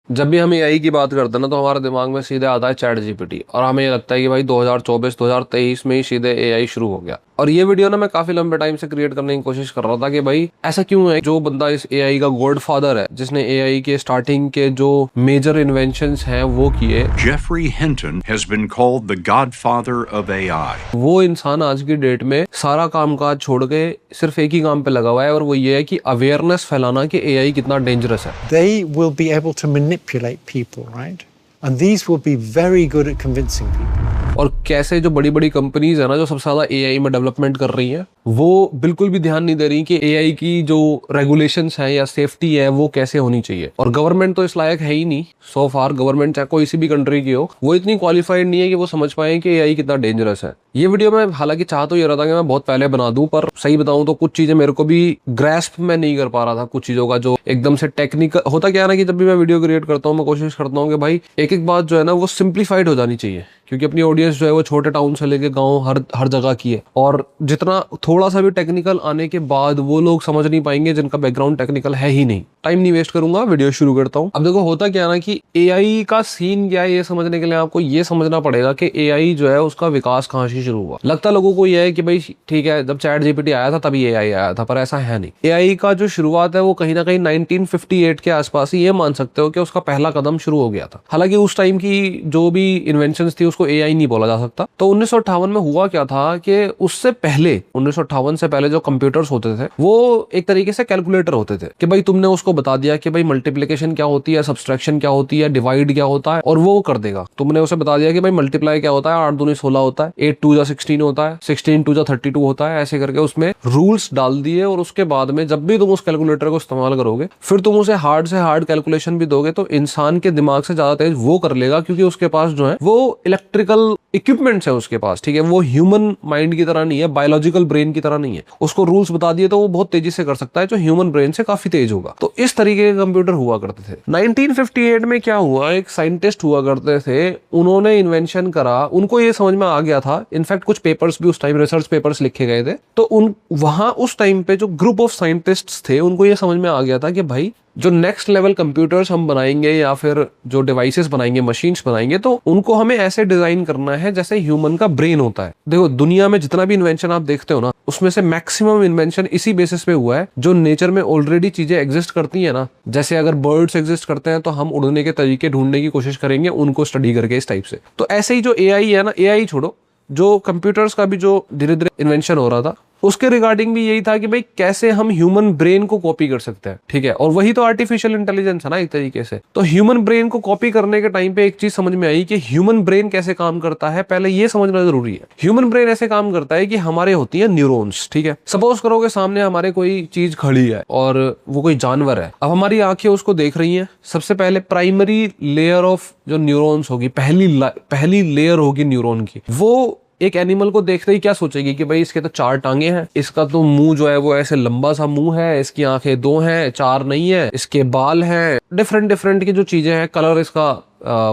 जब भी हम एआई की बात करते हैं ना तो हमारे दिमाग में सीधे आता है चैट जीपीटी, और हमें ये लगता है कि भाई 2024 2023 में ही सीधे एआई शुरू हो गया। और ये वीडियो ना मैं काफी लंबे टाइम से क्रिएट करने की कोशिश कर रहा था कि भाई ऐसा क्यों है, जो बंदा इस एआई का गॉडफादर है, जिसने एआई के स्टार्टिंग के जो मेजर इन्वेंशंस हैं वो किए, Geoffrey Hinton has been called the godfather of AI. वो इंसान आज की डेट में सारा काम काज छोड़ के सिर्फ एक ही काम पे लगा हुआ है, और वो ये है कि अवेयरनेस फैलाना कि एआई कितना डेंजरस है। They will be able to manipulate people, right? And these will be very good at convincing people. और कैसे जो बड़ी बड़ी कंपनीज है ना, जो सबसे ज्यादा एआई में डेवलपमेंट कर रही हैं, वो बिल्कुल भी ध्यान नहीं दे रही कि एआई की जो रेगुलेशंस हैं या सेफ्टी है वो कैसे होनी चाहिए। और गवर्नमेंट तो इस लायक है ही नहीं। सो फार गवर्नमेंट चाहे कोई सी भी कंट्री की हो, वो इतनी क्वालिफाइड नहीं है कि वो समझ पाए कि एआई कितना डेंजरस है। ये वीडियो मैं हालांकि चाह तो ये रहा था कि मैं बहुत पहले बना दूं, पर सही बताऊं तो कुछ चीजें मेरे को भी ग्रैस्प में नहीं कर पा रहा था, कुछ चीजों का जो एकदम से टेक्निकल होता। क्या है ना कि जब भी मैं वीडियो क्रिएट करता हूँ मैं कोशिश करता हूँ कि भाई एक एक बात जो है ना वो सिंप्लीफाइड हो जानी चाहिए, क्योंकि अपनी ऑडियंस जो है वो छोटे टाउन से लेके गांव हर जगह की है, और जितना थोड़ा सा भी टेक्निकल आने के बाद वो लोग समझ नहीं पाएंगे जिनका बैकग्राउंड टेक्निकल है ही नहीं। टाइम नहीं वेस्ट करूंगा, वीडियो शुरू करता हूं। अब देखो होता क्या है ना कि एआई का सीन क्या है, ये समझने के लिए आपको ये समझना पड़ेगा कि एआई जो है उसका विकास कहां से शुरू हुआ। लगता लोगों को यह है कि भाई ठीक है, जब चैट जीपीटी आया था तभी एआई आया था, पर ऐसा है नहीं। एआई का जो शुरुआत है वो कहीं ना कहीं 1958 के आसपास ही ये मान सकते हो कि उसका पहला कदम शुरू हो गया था। हालांकि उस टाइम की जो भी इन्वेंशन थी उसको एआई नहीं बोला जा सकता। तो 1958 में हुआ क्या था कि उससे पहले 1958 से पहले जो कंप्यूटर्स होते थे वो एक तरीके से कैलकुलेटर होते थे कि भाई तुमने उसको बता दिया कि भाई मल्टीप्लिकेशन क्या होती है, सब्सट्रैक्शन क्या होती है, डिवाइड क्या होता है, और वो कर देगा। तुमने उसे बता दिया कि भाई मल्टीप्लाई क्या होता है, 8 दूनी 16 होता है, 8 2 जा 16 होता है, 16 2 जा 32 होता है, ऐसे करके उसमें रूल्स डाल दिए। और उसके बाद में जब भी तुम उस कैलकुलेटर को इस्तेमाल करोगे, फिर तुम उसे हार्ड से हार्ड कैलकुलेशन भी दोगे तो इंसान के दिमाग से ज्यादा तेज वो कर लेगा, क्योंकि उसके पास जो है वो इलेक्ट्रिकल इक्विपमेंट्स है उसके पास। ठीक है, वो ह्यूमन माइंड की तरह नहीं है, बायोलॉजिकल ब्रेन की तरह नहीं है। उसको रूल्स बता दिए तो वो बहुत तेजी से कर सकता है, जो ह्यूमन ब्रेन से काफी तेज होगा। तो इस तरीके के कंप्यूटर हुआ करते थे। 1958 में क्या हुआ, एक साइंटिस्ट हुआ करते थे, उन्होंने इन्वेंशन करा, उनको ये समझ में आ गया था। इनफैक्ट कुछ पेपर्स भी उस टाइम रिसर्च पेपर्स लिखे गए थे, तो उन वहां उस टाइम पे जो ग्रुप ऑफ साइंटिस्ट्स थे उनको ये समझ में आ गया था कि भाई जो नेक्स्ट लेवल कंप्यूटर्स हम बनाएंगे या फिर जो डिवाइसेस बनाएंगे, मशीन्स बनाएंगे, तो उनको हमें ऐसे डिजाइन करना है जैसे ह्यूमन का ब्रेन होता है। देखो दुनिया में जितना भी इन्वेंशन आप देखते हो ना, उसमें से मैक्सिमम इन्वेंशन इसी बेसिस पे हुआ है जो नेचर में ऑलरेडी चीजें एग्जिस्ट करती है ना। जैसे अगर बर्ड्स एग्जिस्ट करते हैं तो हम उड़ने के तरीके ढूंढने की कोशिश करेंगे उनको स्टडी करके, इस टाइप से। तो ऐसे ही जो एआई है ना, एआई छोड़ो, जो कंप्यूटर्स का भी जो धीरे धीरे इन्वेंशन हो रहा था उसके रिगार्डिंग भी यही था कि भाई कैसे हम ह्यूमन ब्रेन को कॉपी कर सकते हैं। ठीक है, और वही तो आर्टिफिशियल इंटेलिजेंस है ना एक तरीके से। तो ह्यूमन ब्रेन को कॉपी करने के टाइम पे एक चीज समझ में आई कि ह्यूमन ब्रेन कैसे काम करता है, पहले ये समझना जरूरी है। ह्यूमन ब्रेन ऐसे काम करता है कि हमारे होती है न्यूरॉन्स। ठीक है, सपोज करो कि सामने हमारे कोई चीज खड़ी है और वो कोई जानवर है। अब हमारी आंखें उसको देख रही हैं। सबसे पहले प्राइमरी लेयर ऑफ जो न्यूरॉन्स होगी, पहली लेयर होगी न्यूरॉन की, वो एक एनिमल को देखते ही क्या सोचेगी कि भाई इसके तो 4 टांगे हैं, इसका तो मुंह जो है वो ऐसे लंबा सा मुंह है, इसकी आंखें 2 हैं, 4 नहीं है, इसके बाल हैं, डिफरेंट की जो चीजें हैं, कलर इसका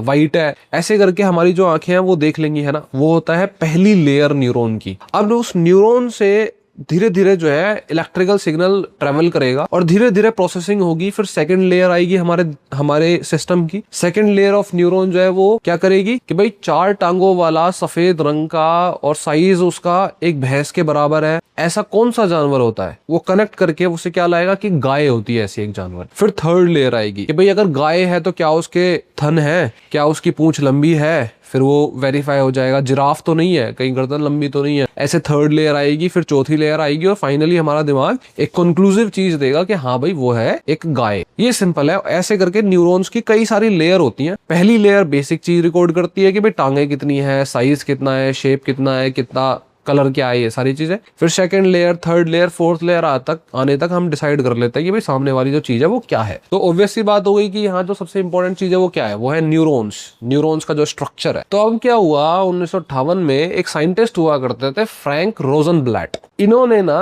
वाइट है, ऐसे करके हमारी जो आंखें हैं वो देख लेंगी, है ना। वो होता है पहली लेयर न्यूरॉन की। अब उस न्यूरॉन से धीरे धीरे जो है इलेक्ट्रिकल सिग्नल ट्रेवल करेगा और धीरे धीरे प्रोसेसिंग होगी। फिर सेकंड लेयर आएगी हमारे सिस्टम की। सेकंड लेयर ऑफ न्यूरॉन जो है वो क्या करेगी कि भाई 4 टांगों वाला सफेद रंग का और साइज उसका एक भैंस के बराबर है, ऐसा कौन सा जानवर होता है, वो कनेक्ट करके उसे क्या लाएगा कि गाय होती है ऐसी एक जानवर। फिर थर्ड लेयर आएगी कि भाई अगर गाय है तो क्या उसके थन है, क्या उसकी पूंछ लंबी है, फिर वो वेरीफाई हो जाएगा। जिराफ तो नहीं है, कहीं गर्दन लंबी तो नहीं है। ऐसे थर्ड लेयर आएगी, फिर चौथी लेयर आएगी और फाइनली हमारा दिमाग एक कंक्लूसिव चीज देगा कि हाँ भाई वो है एक गाय। ये सिंपल है। ऐसे करके न्यूरॉन्स की कई सारी लेयर होती हैं। पहली लेयर बेसिक चीज रिकॉर्ड करती है कि भाई टांगे कितनी है, साइज कितना है, शेप कितना है, कितना कलर क्या है, ये सारी चीजें। फिर second layer, third layer, fourth layer आने तक हम डिसाइड कर लेते हैं कि भाई सामने वाली जो चीज है वो क्या है। तो ऑब्वियस सी बात हो गई कि यहाँ जो सबसे इंपॉर्टेंट चीज है वो क्या है, वो है न्यूरॉन्स का जो स्ट्रक्चर है। तो अब क्या हुआ, 1958 में एक साइंटिस्ट हुआ करते थे, फ्रैंक रोजनब्लैट। इन्होंने ना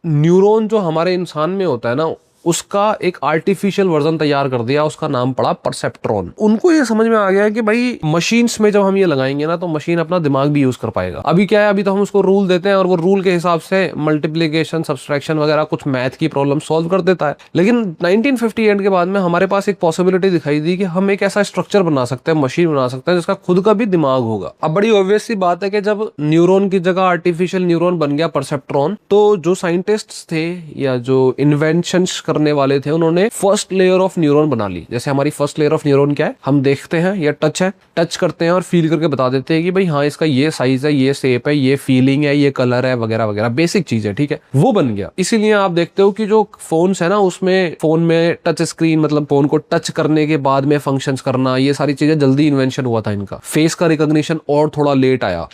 न्यूरॉन जो हमारे इंसान में होता है ना उसका एक आर्टिफिशियल वर्जन तैयार कर दिया, उसका नाम पड़ा परसेप्ट्रॉन। उनको ये समझ में आ गया कि भाई मशीन्स में जब हम ये लगाएंगे ना तो मशीन अपना दिमाग भी यूज कर पाएगा। अभी क्या है, अभी तो हम उसको रूल देते हैं और वो रूल के हिसाब से मल्टीप्लिकेशन, सब्सट्रैक्शन वगैरह कुछ मैथ की प्रॉब्लम सॉल्व कर देता है। लेकिन 1958 के बाद में हमारे पास एक पॉसिबिलिटी दिखाई दी कि हम एक ऐसा स्ट्रक्चर बना सकते हैं, मशीन बना सकते हैं जिसका खुद का भी दिमाग होगा। अब बड़ी ऑब्वियस सी बात है कि जब न्यूरॉन की जगह आर्टिफिशियल न्यूरॉन बन गया परसेप्ट्रॉन, तो जो साइंटिस्ट्स थे या जो इन्वेंशंस करने वाले थे उन्होंने फर्स्ट लेयर ऑफ न्यूरॉन बना ली। जैसे हमारी फर्स्ट लेयर ऑफ न्यूरॉन क्या है, हम देखते हैं या टच है, टच करते हैं और फील करके बता देते हैं कि भाई हाँ इसका ये साइज है, ये शेप है, ये फीलिंग है, ये कलर है वगैरह वगैरह, बेसिक चीज है, ठीक है, वो बन गया। इसीलिए आप देखते हो कि जो फोन्स है ना उसमें फोन में टच स्क्रीन, मतलब फोन को टच करने के बाद में फंक्शंस करना, ये सारी चीजें जल्दी इन्वेंशन हुआ था इनका। फेस का रिकॉग्निशन और थोड़ा लेट आया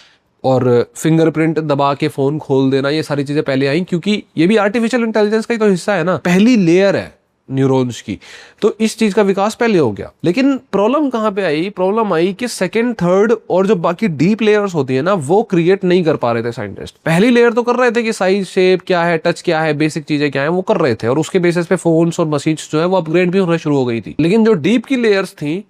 और फिंगरप्रिंट दबा के फोन खोल देना, ये सारी चीजें पहले आई क्योंकि ये भी आर्टिफिशियल इंटेलिजेंस का ही तो हिस्सा है ना, पहली लेयर है न्यूरॉन्स की, तो इस चीज का विकास पहले हो गया। लेकिन प्रॉब्लम कहां पे आई, प्रॉब्लम आई कि सेकंड, थर्ड और जो बाकी डीप लेयर्स होती है ना वो क्रिएट नहीं कर पा रहे थे साइंटिस्ट। पहली लेयर तो कर रहे थे कि साइज, शेप क्या है, टच क्या है, बेसिक चीजें क्या है, वो कर रहे थे और उसके बेसिस पे फोन्स और मशीन्स जो है वो अपग्रेड भी होना शुरू हो गई थी। लेकिन जो डीप की लेयर्स थी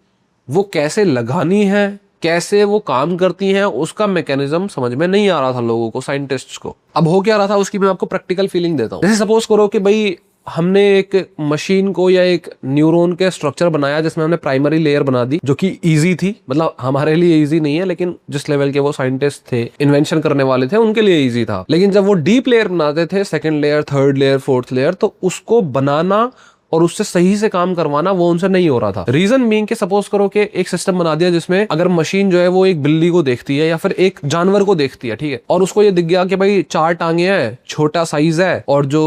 वो कैसे लगानी है, कैसे वो काम करती हैं, उसका मैकेनिज्म समझ में नहीं आ रहा था लोगों को, साइंटिस्ट्स को। अब हो क्या रहा था उसकी मैं आपको प्रैक्टिकल फीलिंग देता हूं। जैसे सपोज करो कि भाई हमने एक मशीन को या एक न्यूरॉन के स्ट्रक्चर बनाया जिसमें हमने प्राइमरी लेयर बना दी जो कि इजी थी, मतलब हमारे लिए इजी नहीं है लेकिन जिस लेवल के वो साइंटिस्ट थे, इन्वेंशन करने वाले थे, उनके लिए इजी था। लेकिन जब वो डीप लेयर बनाते थे, second layer, third layer, fourth layer, तो उसको बनाना और उससे सही से काम करवाना वो उनसे नहीं हो रहा था। रीजन बीइंग कि सपोज करो कि एक सिस्टम बना दिया जिसमें अगर मशीन जो है वो एक बिल्ली को देखती है या फिर एक जानवर को देखती है, ठीक है, और उसको ये दिख गया कि भाई 4 टांगे हैं, छोटा साइज है और जो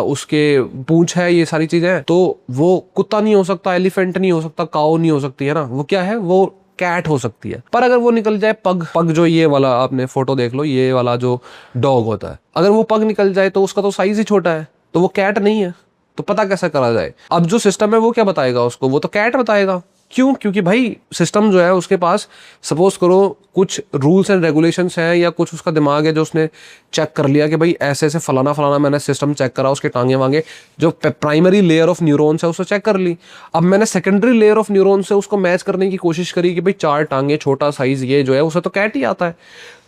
उसके पूंछ है, ये सारी चीजें हैं, तो वो कुत्ता नहीं हो सकता, एलिफेंट नहीं हो सकता, काऊ नहीं हो सकती है ना, वो क्या है, वो कैट हो सकती है। पर अगर वो निकल जाए पग जो ये वाला, आपने फोटो देख लो, ये वाला जो डॉग होता है, अगर वो पग निकल जाए तो उसका तो साइज ही छोटा है, तो वो कैट नहीं है। तो पता कैसे करा जाए? अब जो सिस्टम है वो क्या बताएगा उसको, वो तो कैट बताएगा। क्यों? क्योंकि भाई सिस्टम जो है उसके पास सपोज करो कुछ रूल्स एंड रेगुलेशंस हैं या कुछ उसका दिमाग है जो उसने चेक कर लिया कि भाई ऐसे ऐसे फलाना फलाना, मैंने सिस्टम चेक करा, उसके टांगे वांगे जो प्राइमरी लेयर ऑफ न्यूरॉन्स है उसको चेक कर ली। अब मैंने सेकेंडरी लेयर ऑफ न्यूरॉन्स से उसको मैच करने की कोशिश करी कि भाई 4 टांगे, छोटा साइज, ये जो है उसे तो कैट ही आता है।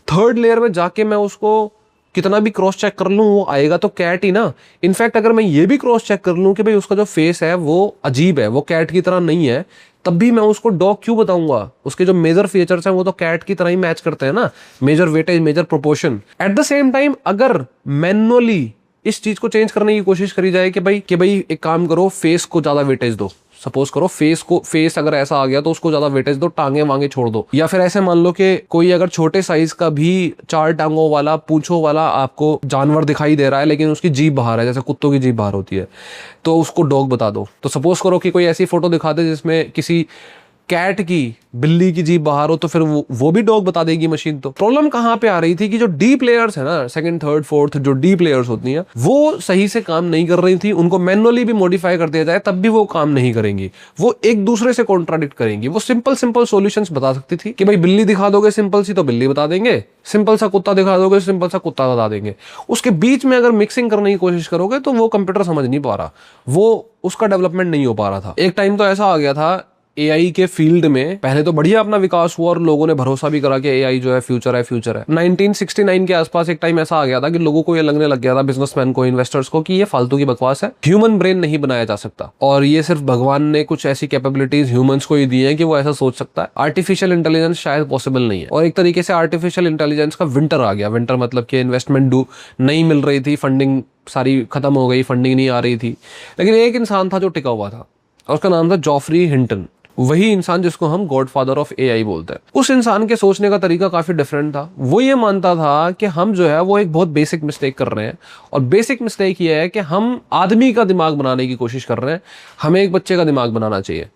थर्ड लेयर में जाके मैं उसको कितना भी क्रॉस चेक कर लूं वो आएगा तो कैट ही ना। इनफैक्ट अगर मैं ये भी क्रॉस चेक कर लूं कि भाई उसका जो फेस है वो अजीब है, वो कैट की तरह नहीं है, तब भी मैं उसको डॉग क्यों बताऊंगा? उसके जो मेजर फीचर्स हैं वो तो कैट की तरह ही मैच करते हैं ना, major weightage, major proportion. At the same time अगर मैनुअली इस चीज को चेंज करने की कोशिश करी जाए कि भाई एक काम करो, फेस को ज्यादा वेटेज दो, सपोज करो फेस अगर ऐसा आ गया तो उसको ज्यादा वेटेज दो, टांगे वांगे छोड़ दो। या फिर ऐसे मान लो कि कोई अगर छोटे साइज का भी 4 टांगों वाला, पूंछों वाला आपको जानवर दिखाई दे रहा है लेकिन उसकी जीभ बाहर है, जैसे कुत्तों की जीभ बाहर होती है, तो उसको डॉग बता दो। तो सपोज करो कि कोई ऐसी फोटो दिखा दे जिसमें किसी कैट की, बिल्ली की जीभ बाहर हो, तो फिर वो भी डॉग बता देगी मशीन। तो प्रॉब्लम कहां पे आ रही थी कि जो डीप लेयर्स है ना, सेकंड, थर्ड, फोर्थ, जो डीप लेयर्स होती हैं वो सही से काम नहीं कर रही थी। उनको मैनुअली भी मॉडिफाई कर दिया जाए तब भी वो काम नहीं करेंगी, वो एक दूसरे से कॉन्ट्राडिक्ट करेंगी। वो सिंपल सॉल्यूशंस बता सकती थी कि भाई बिल्ली दिखा दोगे सिंपल सी तो बिल्ली बता देंगे, सिंपल सा कुत्ता दिखा दोगे सिंपल सा कुत्ता बता देंगे। उसके बीच में अगर मिक्सिंग करने की कोशिश करोगे तो वो कंप्यूटर समझ नहीं पा रहा, वो उसका डेवलपमेंट नहीं हो पा रहा था। एक टाइम तो ऐसा आ गया था एआई के फील्ड में, पहले तो बढ़िया अपना विकास हुआ और लोगों ने भरोसा भी करा कि एआई जो है फ्यूचर है। 1969 के आसपास एक टाइम ऐसा आ गया था कि लोगों को ये लगने लग गया था, बिजनेसमैन को, इन्वेस्टर्स को, कि ये फालतू की बकवास है, ह्यूमन ब्रेन नहीं बनाया जा सकता और ये सिर्फ भगवान ने कुछ ऐसी कैपेबिलिटीज ह्यूमंस को ही दी है कि वो ऐसा सोच सकता है। आर्टिफिशियल इंटेलिजेंस शायद पॉसिबल नहीं है। और एक तरीके से आर्टिफिशियल इंटेलिजेंस का विंटर आ गया। विंटर मतलब कि इन्वेस्टमेंट नहीं मिल रही थी, फंडिंग सारी खत्म हो गई, फंडिंग नहीं आ रही थी। लेकिन एक इंसान था जो टिका हुआ था और उसका नाम था जॉफरी हिंटन, वही इंसान जिसको हम गॉडफादर ऑफ एआई बोलते हैं। उस इंसान के सोचने का तरीका काफी डिफरेंट था। वो ये मानता था कि हम जो है वो एक बहुत बेसिक मिस्टेक कर रहे हैं और बेसिक मिस्टेक ये है कि हम आदमी का दिमाग बनाने की कोशिश कर रहे हैं, हमें एक बच्चे का दिमाग बनाना चाहिए।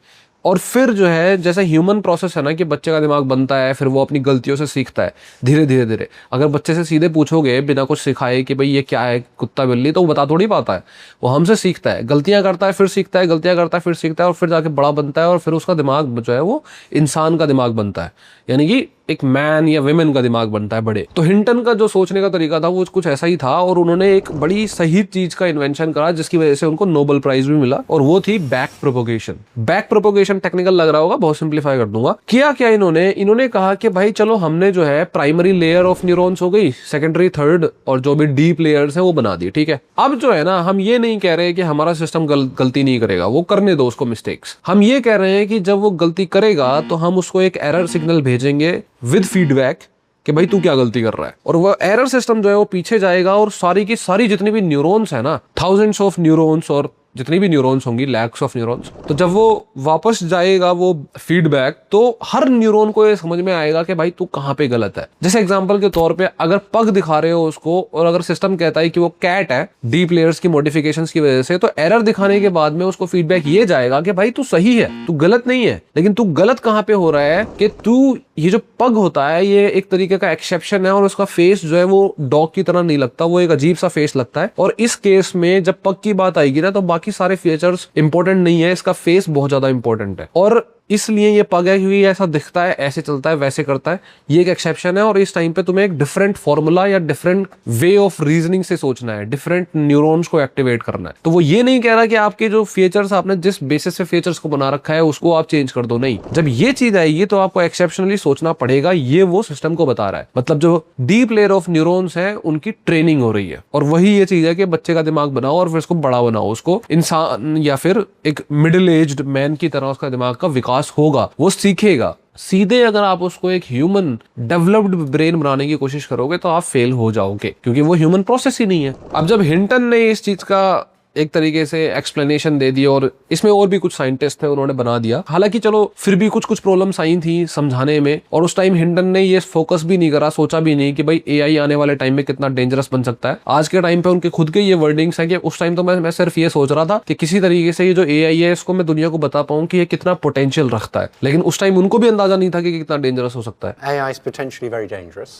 और फिर जो है जैसे ह्यूमन प्रोसेस है ना कि बच्चे का दिमाग बनता है, फिर वो अपनी गलतियों से सीखता है धीरे धीरे। अगर बच्चे से सीधे पूछोगे बिना कुछ सिखाए कि भाई ये क्या है, कुत्ता बिल्ली, तो वो बता थोड़ी पाता है। वो हमसे सीखता है, गलतियां करता है, फिर सीखता है, गलतियां करता है, फिर सीखता है और फिर जाके बड़ा बनता है और फिर उसका दिमाग जो है वो इंसान का दिमाग बनता है। यानी कि एक मैन या विमेन का दिमाग बनता है बड़े। तो हिंटन का जो सोचने का तरीका था वो कुछ ऐसा ही था, और उन्होंने एक बड़ी सही चीज का इन्वेंशन करा जिसकी वजह से उनको नोबेल प्राइज भी मिला, और वो थी back propagation. Back propagation technical लग रहा होगा, बहुत सिंप्लीफाई कर दूंगा। किया क्या इन्होंने कहा कि भाई चलो हमने जो है प्राइमरी लेयर ऑफ न्यूरॉन्स हो गई, सेकेंडरी, थर्ड और जो भी डीप लेयर्स है वो बना दी, ठीक है। अब जो है ना, हम ये नहीं कह रहे कि हमारा सिस्टम गलती नहीं करेगा, वो करने दो उसको मिस्टेक्स। हम ये कह रहे हैं कि जब वो गलती करेगा तो हम उसको एक एरर सिग्नल भेजेंगे विद फीडबैक कि भाई तू क्या गलती कर रहा है, और वो एरर सिस्टम जो है वो पीछे जाएगा और सारी की सारी जितनी भी न्यूरॉन्स है ना, थाउजेंड्स ऑफ न्यूरॉन्स और जितनी भी न्यूरॉन्स होंगी, लैक्स ऑफ न्यूरॉन्स, तो जब वो वापस जाएगा वो फीडबैक, तो हर न्यूरॉन को ये समझ में आएगा कि भाई तू कहां पे गलत है। जैसे एग्जांपल के तौर पे अगर पग दिखा रहे हो उसको, और अगर सिस्टम कहता है कि वो कैट है डीप लेयर्स की मॉडिफिकेशंस की वजह से, तो एरर दिखाने के बाद में उसको फीडबैक ये जाएगा कि भाई तू सही है, तू गलत नहीं है, लेकिन तू गलत कहां पे हो रहा है कि तू, ये जो पग होता है ये एक तरीके का एक्सेप्शन है, और उसका फेस जो है वो डॉग की तरह नहीं लगता, वो एक अजीब सा फेस लगता है। और इस केस में जब पग की बात आएगी ना, तो बाकी सारे फीचर्स इंपॉर्टेंट नहीं है, इसका फेस बहुत ज्यादा इंपॉर्टेंट है, और इसलिए ये पग है क्योंकि ऐसा दिखता है, ऐसे चलता है, वैसे करता है, ये एक एक्सेप्शन है। और इस टाइम पे तुम्हें एक डिफरेंट फॉर्मूला या डिफरेंट वे ऑफ रीजनिंग से सोचना है, डिफरेंट न्यूरॉन्स को एक्टिवेट करना है। तो वो ये नहीं कह रहा कि आपके जो फीचर्स, आपने जिस बेसिस से फीचर्स को बना रखा है उसको आप चेंज कर दो, नहीं। जब ये चीज आएगी तो आपको एक्सेप्शनली सोचना पड़ेगा, ये वो सिस्टम को बता रहा है। मतलब जो डीप लेयर ऑफ न्यूरॉन्स है उनकी ट्रेनिंग हो रही है, और वही ये चीज है कि बच्चे का दिमाग बनाओ और फिर उसको बड़ा बनाओ, उसको इंसान या फिर एक मिडिल एज्ड मैन की तरह उसका दिमाग का विकास होगा, वो सीखेगा। सीधे अगर आप उसको एक ह्यूमन डेवलप्ड ब्रेन बनाने की कोशिश करोगे तो आप फेल हो जाओगे, क्योंकि वो ह्यूमन प्रोसेस ही नहीं है। अब जब हिंटन ने इस चीज का एक तरीके से एक्सप्लेनेशन दे दी, और इसमें और भी कुछ साइंटिस्ट थे उन्होंने बना दिया, हालांकि चलो फिर भी कुछ प्रॉब्लम्स आई थी समझाने में, और उस टाइम हिंटन ने ये फोकस भी नहीं करा, सोचा भी नहीं कि भाई एआई आने वाले टाइम में कितना डेंजरस बन सकता है। आज के टाइम पे उनके खुद के ये वर्डिंग्स है कि उस टाइम तो मैं सिर्फ ये सोच रहा था कि किसी तरीके से ये जो एआई है इसको मैं दुनिया को बता पाऊं कि ये कितना पोटेंशियल रखता है, लेकिन उस टाइम उनको भी अंदाजा नहीं था कि कितना डेंजरस हो सकता है। AI is potentially very dangerous,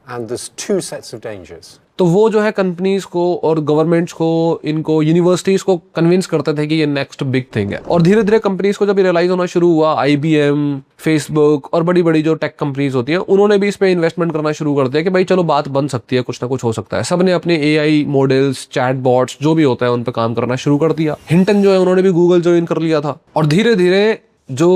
and there's two sets of dangers. तो वो जो है कंपनीज को और गवर्नमेंट्स को, इनको यूनिवर्सिटीज को कन्विंस करते थे कि ये नेक्स्ट बिग थिंग है, और धीरे धीरे कंपनीज को जब रियलाइज होना शुरू हुआ, IBM, फेसबुक और बड़ी बड़ी जो टेक कंपनीज होती हैं उन्होंने भी इस पे इन्वेस्टमेंट करना शुरू कर दिया कि भाई चलो बात बन सकती है, कुछ ना कुछ हो सकता है। सबने अपने AI मॉडल्स, चैटबॉट्स जो भी होता है उन पे काम करना शुरू कर दिया। हिंटन जो है उन्होंने भी गूगल ज्वाइन कर लिया था, और धीरे धीरे जो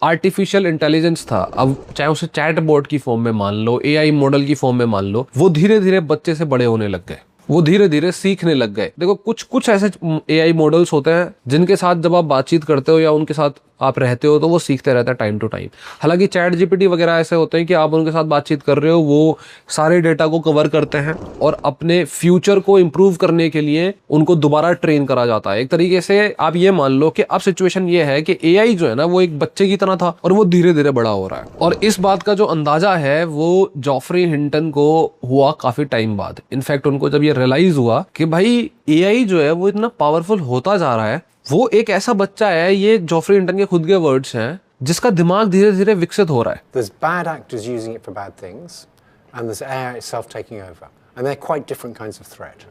आर्टिफिशियल इंटेलिजेंस था, अब चाहे उसे चैटबॉट की फॉर्म में मान लो, AI मॉडल की फॉर्म में मान लो, वो धीरे धीरे बच्चे से बड़े होने लग गए, वो धीरे धीरे सीखने लग गए। देखो कुछ ऐसे AI मॉडल्स होते हैं जिनके साथ जब आप बातचीत करते हो या उनके साथ आप रहते हो तो वो सीखते रहता है टाइम टू टाइम। हालांकि चैट GPT वगैरह ऐसे होते हैं कि आप उनके साथ बातचीत कर रहे हो, वो सारे डेटा को कवर करते हैं और अपने फ्यूचर को इंप्रूव करने के लिए उनको दोबारा ट्रेन करा जाता है। एक तरीके से आप ये मान लो कि अब सिचुएशन ये है कि AI जो है ना वो एक बच्चे की तरह था और वो धीरे धीरे बड़ा हो रहा है। और इस बात का जो अंदाजा है वो जॉफ्री हिंटन को हुआ काफी टाइम बाद। इनफैक्ट उनको जब ये रियलाइज हुआ कि भाई AI जो है वो इतना पावरफुल होता जा रहा है, वो एक ऐसा बच्चा है, ये जॉफ्री हिंटन के खुद के वर्ड्स हैं, जिसका दिमाग धीरे धीरे विकसित हो रहा है। There's bad actors using it for bad things, and there's AI itself taking over, and they're quite different kinds of threat.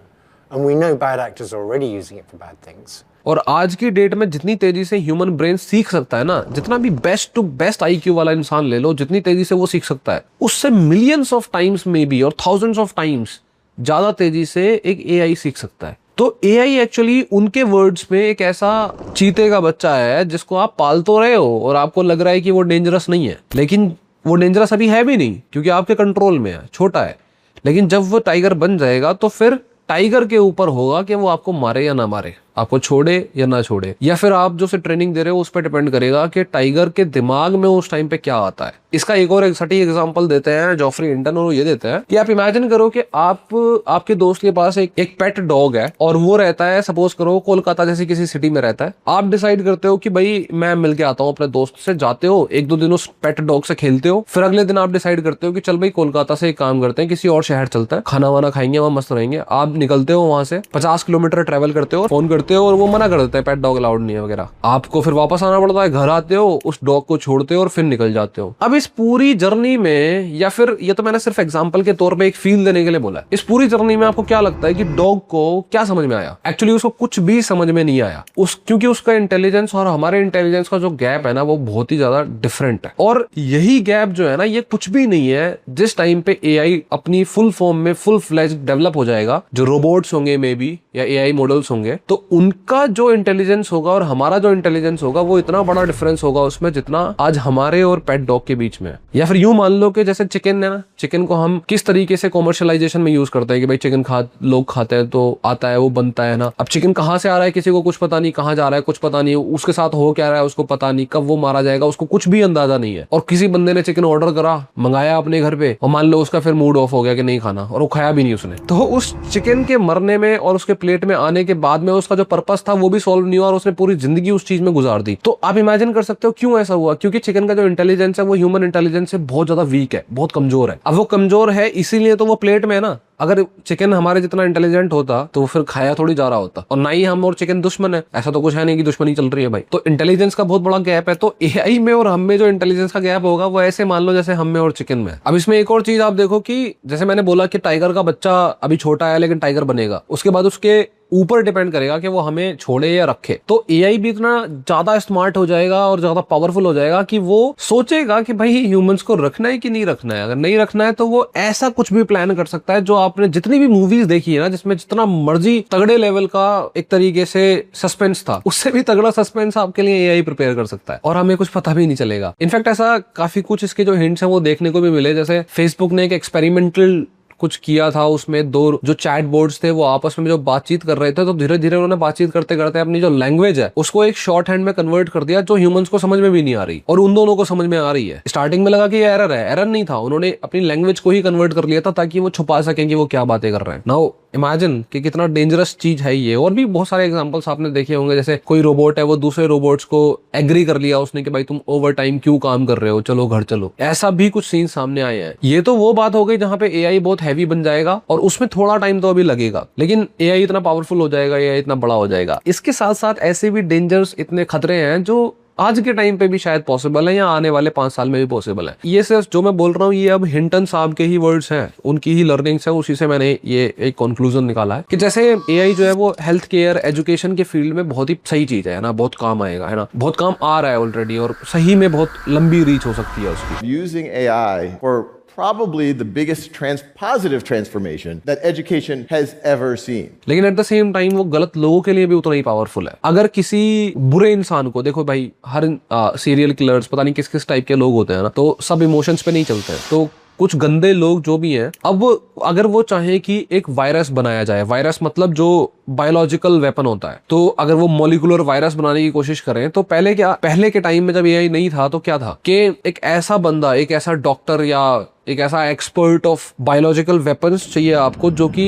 And we know bad actors are already using it for bad things. और आज की date में जितनी तेजी से human brain सीख सकता है ना, जितना भी बेस्ट टू बेस्ट IQ वाला इंसान ले लो, जितनी तेजी से वो सीख सकता है, उससे मिलियंस ऑफ टाइम्स में भी और थाउजेंड्स ऑफ टाइम्स ज्यादा तेजी से एक AI सीख सकता है। तो AI एक्चुअली उनके वर्ड्स में एक ऐसा चीते का बच्चा है जिसको आप पाल तो रहे हो और आपको लग रहा है कि वो डेंजरस नहीं है, लेकिन वो डेंजरस अभी है भी नहीं क्योंकि आपके कंट्रोल में है, छोटा है। लेकिन जब वो टाइगर बन जाएगा तो फिर टाइगर के ऊपर होगा कि वो आपको मारे या ना मारे, आपको छोड़े या ना छोड़े, या फिर आप जो से ट्रेनिंग दे रहे हो उस पर डिपेंड करेगा कि टाइगर के दिमाग में उस टाइम पे क्या आता है। इसका एक और सटीक एग्जांपल देते हैं जॉफ्री हिंटन, और ये देते हैं कि आप इमेजिन करो कि आपके दोस्त के पास एक पेट डॉग है और वो रहता है, सपोज करो कोलकाता जैसी किसी सिटी में रहता है। आप डिसाइड करते हो कि भाई मैं मिल के आता हूँ अपने दोस्त से, जाते हो 1-2 दिन उस पेट डॉग से खेलते हो, फिर अगले दिन आप डिसाइड करते हो कि चल भाई कोलकाता से एक काम करते हैं, किसी और शहर चलता है, खाना वाना खाएंगे, वहां मस्त रहेंगे। आप निकलते हो, वहां से 50 किलोमीटर ट्रेवल करते हो, फोन करते छोड़ते हो और वो मना कर देते हैं पेट डॉग अलाउड नहीं है वगैरह, आपको फिर वापस आना पड़ता है, घर आते हो, उस डॉग को छोड़ते हो और फिर निकल जाते हो। अब इस पूरी जर्नी में, या फिर ये तो मैंने सिर्फ एग्जांपल के तौर पे एक फील देने के लिए बोला है, इस पूरी जर्नी में आपको क्या लगता है कि डॉग को क्या समझ में आया? एक्चुअली उसको कुछ भी समझ में नहीं आया, क्योंकि उसका इंटेलिजेंस और हमारे इंटेलिजेंस का जो गैप है ना वो बहुत ही ज्यादा डिफरेंट है। और यही गैप जो है ना ये कुछ भी नहीं है जिस टाइम पे एआई अपनी फुल फॉर्म में फुल फ्लेज्ड डेवलप हो जाएगा, जो रोबोट्स होंगे मे बी या एआई मॉडल्स होंगे, तो उनका जो इंटेलिजेंस होगा और हमारा जो इंटेलिजेंस होगा वो इतना बड़ा डिफरेंस होगा उसमें जितना आज हमारे और पेट डॉग के बीच में है। या फिर यूं मान लो कि जैसे चिकन है ना, चिकन को हम किस तरीके से कॉमर्शियलाइजेशन में यूज करते हैं कि भाई चिकन लोग खाते हैं तो आता है, वो बनता है ना। अब चिकन कहाँ से आ रहा है किसी को कुछ पता नहीं, कहाँ जा रहा है कुछ पता नहीं, उसके साथ हो क्या रहा है उसको पता नहीं, कब वो मारा जाएगा उसको कुछ भी अंदाजा नहीं है। और किसी बंदे ने चिकन ऑर्डर करा, मंगाया अपने घर पे, और मान लो उसका फिर मूड ऑफ हो गया कि नहीं खाना, और वो खाया भी नहीं उसने, तो उस चिकन के मरने में और उसके प्लेट में आने के बाद में उसका जो पर्पस था वो भी सॉल्व नहीं हुआ और उसने पूरी जिंदगी उस चीज में गुजार दी। तो आप इमेजिन कर सकते हो क्यों ऐसा हुआ? क्योंकि चिकन का जो इंटेलिजेंस है वो ह्यूमन इंटेलिजेंस से बहुत ज्यादा वीक है, बहुत कमजोर है। अब वो कमजोर है इसीलिए तो वो प्लेट में है ना। अगर चिकन हमारे जितना इंटेलिजेंट होता तो वो फिर खाया थोड़ी जा रहा होता। और ना ही हम और चिकन दुश्मन है, ऐसा तो कुछ है नहीं कि दुश्मनी चल रही है भाई। तो इंटेलिजेंस का बहुत बड़ा गैप है। तो एआई में और हम में जो इंटेलिजेंस का गैप होगा वो ऐसे मान लो जैसे हम में और चिकन में। अब इसमें एक और चीज आप देखो कि जैसे मैंने बोला कि टाइगर का बच्चा अभी छोटा है लेकिन टाइगर बनेगा, उसके बाद उसके ऊपर डिपेंड करेगा कि वो हमें छोड़े या रखे। तो एआई भी इतना ज्यादा स्मार्ट हो जाएगा और ज्यादा पावरफुल हो जाएगा कि वो सोचेगा कि भाई ह्यूमंस को रखना है कि नहीं रखना है। अगर नहीं रखना है तो वो ऐसा कुछ भी प्लान कर सकता है। जो आपने जितनी भी मूवीज देखी है ना जिसमें जितना मर्जी तगड़े लेवल का एक तरीके से सस्पेंस था, उससे भी तगड़ा सस्पेंस आपके लिए एआई प्रिपेयर कर सकता है और हमें कुछ पता भी नहीं चलेगा। इनफैक्ट ऐसा काफी कुछ इसके जो हिंट्स हैं वो देखने को भी मिले। जैसे फेसबुक ने एक एक्सपेरिमेंटल कुछ किया था, उसमें दो जो चैट बोर्ड्स थे वो आपस में जो बातचीत कर रहे थे, तो धीरे धीरे उन्होंने बातचीत करते करते अपनी जो लैंग्वेज है उसको एक शॉर्ट हैंड में कन्वर्ट कर दिया जो ह्यूमंस को समझ में भी नहीं आ रही और उन दोनों को समझ में आ रही है। स्टार्टिंग में लगा कि ये एरर है, एरर नहीं था, उन्होंने अपनी लैंग्वेज को ही कन्वर्ट कर लिया था ताकि वो छुपा सकें कि वो क्या बातें कर रहे हैं। नाउ इमेजिन कि कितना डेंजरस चीज है ये। और भी बहुत सारे एग्जांपल्स आपने देखे होंगे, जैसे कोई रोबोट है वो दूसरे रोबोट्स को एग्री कर लिया उसने कि भाई तुम ओवर टाइम क्यों काम कर रहे हो, चलो घर चलो। ऐसा भी कुछ सीन सामने आए हैं। ये तो वो बात हो गई जहां पे एआई बहुत हैवी बन जाएगा और उसमें थोड़ा टाइम तो अभी लगेगा, लेकिन एआई इतना पावरफुल हो जाएगा, एआई इतना बड़ा हो जाएगा। इसके साथ साथ ऐसे भी डेंजर्स इतने खतरे हैं जो आज के टाइम पे भी शायद पॉसिबल है या आने वाले 5 साल में भी पॉसिबल है। ये सिर्फ जो मैं बोल रहा हूँ ये अब हिंटन साहब के ही वर्ड्स हैं, उनकी ही लर्निंग्स है, उसी से मैंने ये एक कंक्लूजन निकाला है कि जैसे एआई जो है वो हेल्थ केयर एजुकेशन के फील्ड में बहुत ही सही चीज है ना, बहुत काम आएगा, है ना, बहुत काम आ रहा है ऑलरेडी और सही में बहुत लंबी रीच हो सकती है उसकी। Using AI for probably the biggest positive transformation that education has ever seen. लेकिन एट द सेम टाइम वो गलत लोगों के लिए भी उतना ही पावरफुल है। अगर किसी बुरे इंसान को देखो भाई, हर सीरियल किलर्स पता नहीं किस किस टाइप के लोग होते हैं ना, तो सब इमोशंस पे नहीं चलते हैं। तो कुछ गंदे लोग जो भी हैं, अब अगर वो चाहे कि एक वायरस बनाया जाए, वायरस मतलब जो बायोलॉजिकल वेपन होता है, तो अगर वो मॉलिक्यूलर वायरस बनाने की कोशिश करें तो पहले के टाइम में जब एआई नहीं था तो क्या था कि एक ऐसा बंदा, एक ऐसा डॉक्टर या एक ऐसा एक्सपर्ट ऑफ बायोलॉजिकल वेपन्स चाहिए आपको जो कि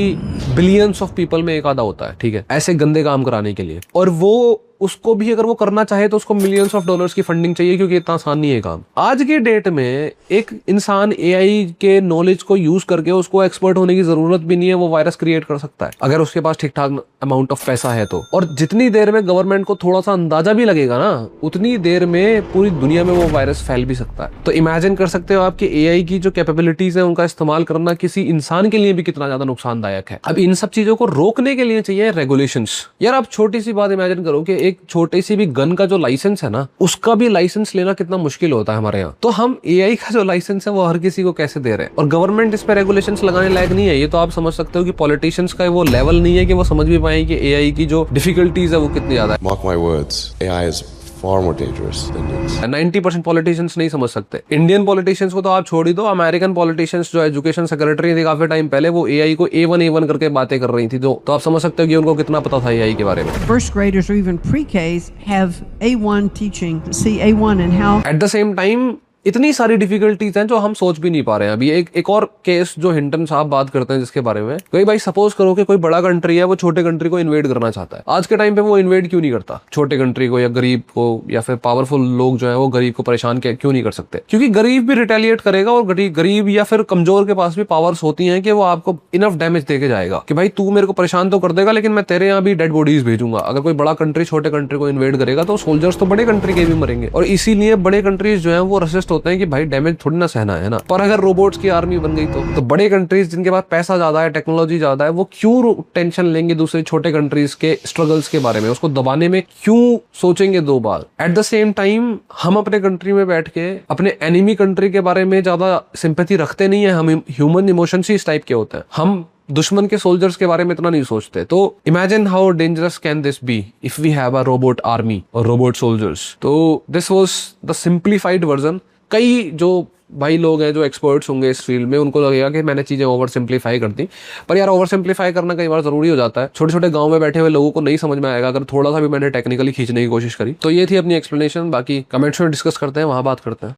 बिलियंस ऑफ पीपल में एक आधा होता है, ठीक है, ऐसे गंदे काम कराने के लिए। और वो उसको भी अगर वो करना चाहे तो उसको मिलियंस ऑफ डॉलर्स की फंडिंग चाहिए क्योंकि इतना आसान नहीं है काम। आज के डेट में एक इंसान एआई के नॉलेज को यूज करके, उसको एक्सपर्ट होने की जरूरत भी नहीं है, वो वायरस क्रिएट कर सकता है अगर उसके पास ठीक ठाक अमाउंट ऑफ पैसा है तो। और जितनी देर में गवर्नमेंट को थोड़ा सा अंदाजा भी लगेगा ना, उतनी देर में पूरी दुनिया में वो वायरस फैल भी सकता है। तो इमेजिन कर सकते हो आपकी एआई की जो कैपेबिलिटीज है उनका इस्तेमाल करना किसी इंसान के लिए भी कितना ज्यादा नुकसानदायक है। अब इन सब चीजों को रोकने के लिए चाहिए रेगुलेशंस। यार आप छोटी सी बात इमेजिन करो कि एक छोटी सी भी गन का जो लाइसेंस है ना, उसका भी लाइसेंस लेना कितना मुश्किल होता है हमारे यहाँ। तो हम एआई का जो लाइसेंस है वो हर किसी को कैसे दे रहे हैं, और गवर्नमेंट इस पे रेगुलेशंस लगाने लायक नहीं है। ये तो आप समझ सकते हो कि पॉलिटिशियंस का वो लेवल नहीं है कि वो समझ भी पाए कि एआई की जो डिफिकल्टीज है वो कितनी ज्यादा है। Mark my words, AI is far more dangerous than this. 90% politicians नहीं समझ सकते। इंडियन पॉलिटिशियंस को तो आप छोड़ ही दो, अमेरिकन पॉलिटिशियंस जो एजुकेशन सेक्रेटरी थी काफी टाइम पहले, वो एआई को A1 करके बातें कर रही थी, तो आप समझ सकते हो कि उनको कितना पता था एआई के बारे में। First graders or even pre-Ks have A1 teaching, see A1 and how eight the same time इतनी सारी डिफिकल्टीज हैं जो हम सोच भी नहीं पा रहे हैं अभी। एक और केस जो हिंटन साहब बात करते हैं जिसके बारे में, कोई भाई सपोज करो कि कोई बड़ा कंट्री है, वो छोटे कंट्री को इन्वेड करना चाहता है। आज के टाइम पे वो इन्वेड क्यों नहीं करता छोटे कंट्री को या गरीब को, या फिर पावरफुल लोग जो है वो गरीब को परेशान क्यों नहीं कर सकते? क्योंकि गरीब भी रिटेलिएट करेगा, और गरीब या फिर कमजोर के पास भी पावर्स होती हैं कि वो आपको इनफ डैमेज देके जाएगा कि भाई तू मेरे को परेशान तो कर देगा, लेकिन मैं तेरे यहाँ भी डेड बॉडीज भेजूंगा। अगर कोई बड़ा कंट्री छोटे कंट्री को इन्वेड करेगा तो सोल्जर्स तो बड़े कंट्री के भी मरेंगे, और इसीलिए बड़े कंट्रीज जो है वो रेसिस्ट होते हैं कि भाई डैमेज थोड़ी ना सहना है ना। पर अगर रोबोट्स की आर्मी बन गई तो बड़े कंट्रीज जिनके पास पैसा ज्यादा है, टेक्नोलॉजी ज्यादा है, वो क्यों टेंशन लेंगे दूसरे छोटे कंट्रीज के स्ट्रगल्स के बारे में? उसको दबाने में क्यों सोचेंगे दो बार? एट द सेम टाइम हम अपने कंट्री में बैठ के अपने एनिमी कंट्री के बारे में ज्यादा सिंपैथी रखते नहीं है। हम ह्यूमन इमोशंस ही इस टाइप के होते हैं, हम दुश्मन के सोल्जर्स के बारे में इतना नहीं सोचते। तो imagine how dangerous can this be if we have a robot army और रोबोट सोल्जर्स। तो this was the simplified version. कई जो भाई लोग हैं जो एक्सपर्ट्स होंगे इस फील्ड में, उनको लगेगा कि मैंने चीजें ओवर सिंप्लीफाई कर दी, पर यार ओवर सिंप्लीफाई करना कई बार जरूरी हो जाता है। छोटे छोटे गांव में बैठे हुए लोगों को नहीं समझ में आएगा अगर थोड़ा सा भी मैंने टेक्निकली खींचने की कोशिश करी। तो ये थी अपनी एक्सप्लेनेशन, बाकी कमेंट्स में डिस्कस करते हैं, वहां बात करते हैं।